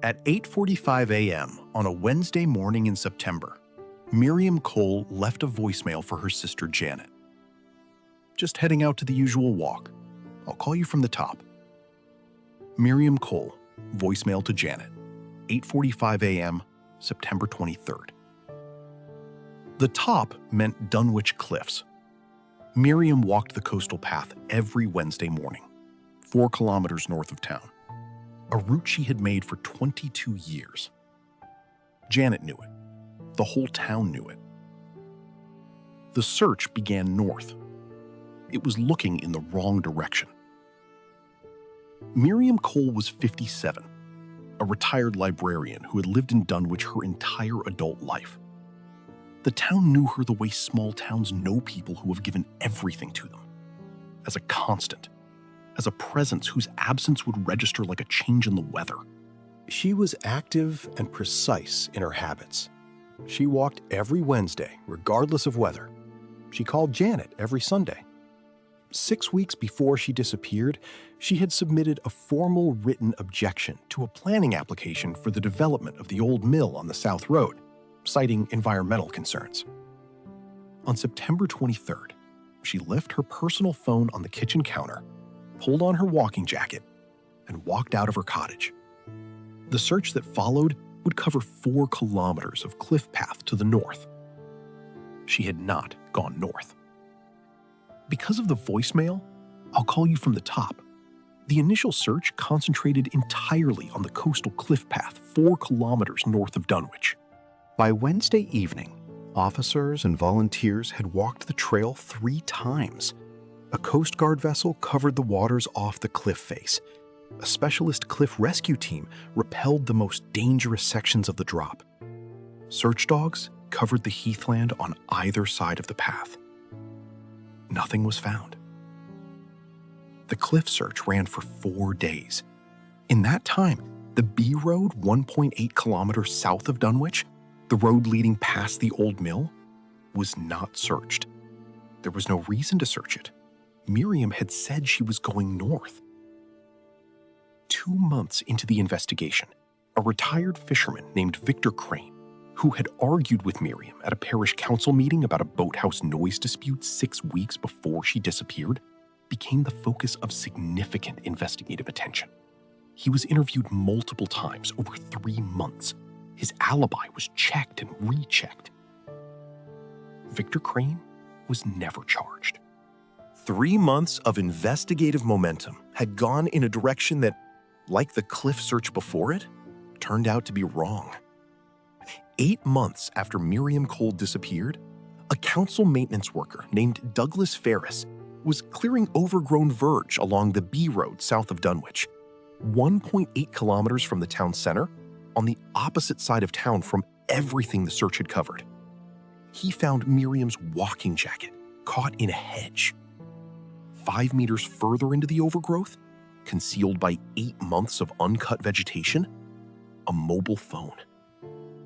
At 8:45 a.m. on a Wednesday morning in September, Miriam Cole left a voicemail for her sister Janet. "Just heading out to the usual walk. I'll call you from the top." Miriam Cole, voicemail to Janet, 8:45 a.m., September 23rd. The top meant Dunwich Cliffs. Miriam walked the coastal path every Wednesday morning, 4 kilometers north of town, a route she had made for 22 years. Janet knew it. The whole town knew it. The search began north. It was looking in the wrong direction. Miriam Cole was 57, a retired librarian who had lived in Dunwich her entire adult life. The town knew her the way small towns know people who have given everything to them, as a constant, as a presence whose absence would register like a change in the weather. She was active and precise in her habits. She walked every Wednesday, regardless of weather. She called Janet every Sunday. 6 weeks before she disappeared, she had submitted a formal written objection to a planning application for the development of the old mill on the South Road, citing environmental concerns. On September 23rd, she left her personal phone on the kitchen counter, pulled on her walking jacket, and walked out of her cottage. The search that followed would cover 4 kilometers of cliff path to the north. She had not gone north. Because of the voicemail, "I'll call you from the top," the initial search concentrated entirely on the coastal cliff path 4 kilometers north of Dunwich. By Wednesday evening, officers and volunteers had walked the trail 3 times. A coastguard vessel covered the waters off the cliff face. A specialist cliff rescue team rappelled the most dangerous sections of the drop. Search dogs covered the heathland on either side of the path. Nothing was found. The cliff search ran for 4 days. In that time, the B Road 1.8 kilometers south of Dunwich, the road leading past the old mill, was not searched. There was no reason to search it. Miriam had said she was going north. 2 months into the investigation, a retired fisherman named Victor Crane, who had argued with Miriam at a parish council meeting about a boathouse noise dispute 6 weeks before she disappeared, became the focus of significant investigative attention. He was interviewed multiple times over 3 months. His alibi was checked and rechecked. Victor Crane was never charged. 3 months of investigative momentum had gone in a direction that, like the cliff search before it, turned out to be wrong. 8 months after Miriam Cole disappeared, a council maintenance worker named Douglas Ferris was clearing overgrown verge along the B Road south of Dunwich, 1.8 kilometers from the town center, on the opposite side of town from everything the search had covered. He found Miriam's walking jacket caught in a hedge. 5 meters further into the overgrowth, concealed by 8 months of uncut vegetation, a mobile phone.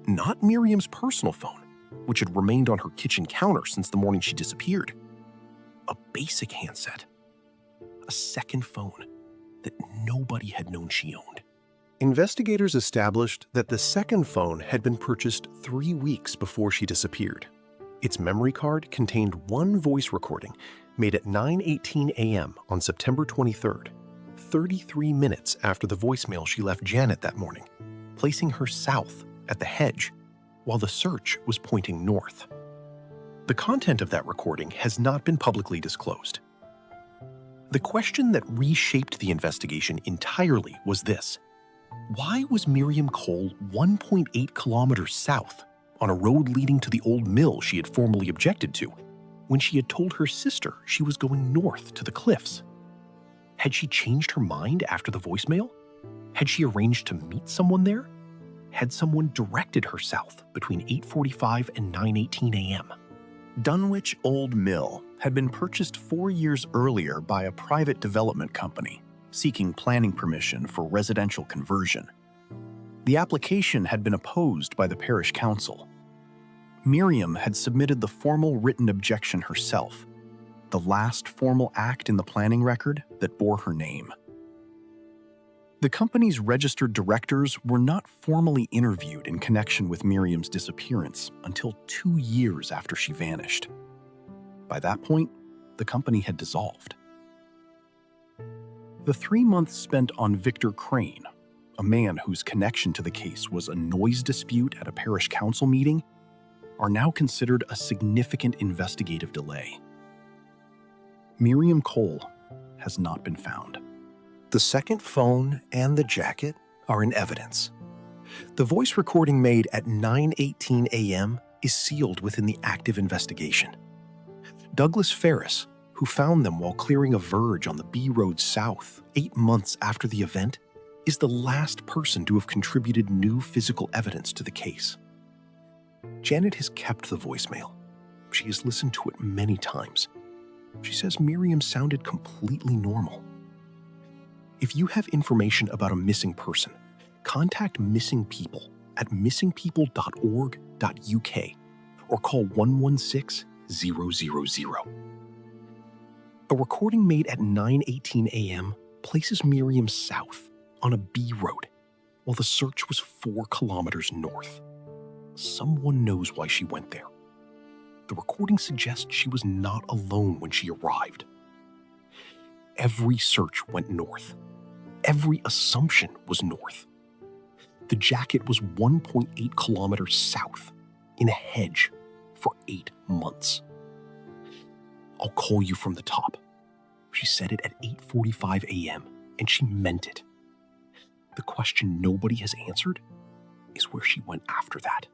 Not Miriam's personal phone, which had remained on her kitchen counter since the morning she disappeared. A basic handset. A second phone that nobody had known she owned. Investigators established that the second phone had been purchased 3 weeks before she disappeared. Its memory card contained one voice recording made at 9:18 a.m. on September 23rd, 33 minutes after the voicemail she left Janet that morning, placing her south at the hedge, while the search was pointing north. The content of that recording has not been publicly disclosed. The question that reshaped the investigation entirely was this: why was Miriam Cole 1.8 kilometers south on a road leading to the old mill she had formally objected to, when she had told her sister she was going north to the cliffs? Had she changed her mind after the voicemail? Had she arranged to meet someone there? Had someone directed her south between 8:45 and 9:18 a.m.? Dunwich Old Mill had been purchased 4 years earlier by a private development company seeking planning permission for residential conversion. The application had been opposed by the parish council. Miriam had submitted the formal written objection herself, the last formal act in the planning record that bore her name. The company's registered directors were not formally interviewed in connection with Miriam's disappearance until 2 years after she vanished. By that point, the company had dissolved. The 3 months spent on Victor Crane, a man whose connection to the case was a noise dispute at a parish council meeting, are now considered a significant investigative delay. Miriam Cole has not been found. The second phone and the jacket are in evidence. The voice recording made at 9:18 a.m. is sealed within the active investigation. Douglas Ferris, who found them while clearing a verge on the B Road South 8 months after the event, is the last person to have contributed new physical evidence to the case. Janet has kept the voicemail. She has listened to it many times. She says Miriam sounded completely normal. If you have information about a missing person, contact Missing People at missingpeople.org.uk or call 116-000. A recording made at 9:18 a.m. places Miriam south on a B road, while the search was 4 kilometers north. Someone knows why she went there. The recording suggests she was not alone when she arrived. Every search went north. Every assumption was north. The jacket was 1.8 kilometers south, in a hedge, for 8 months. "I'll call you from the top." She said it at 8:45 a.m., and she meant it. The question nobody has answered is where she went after that.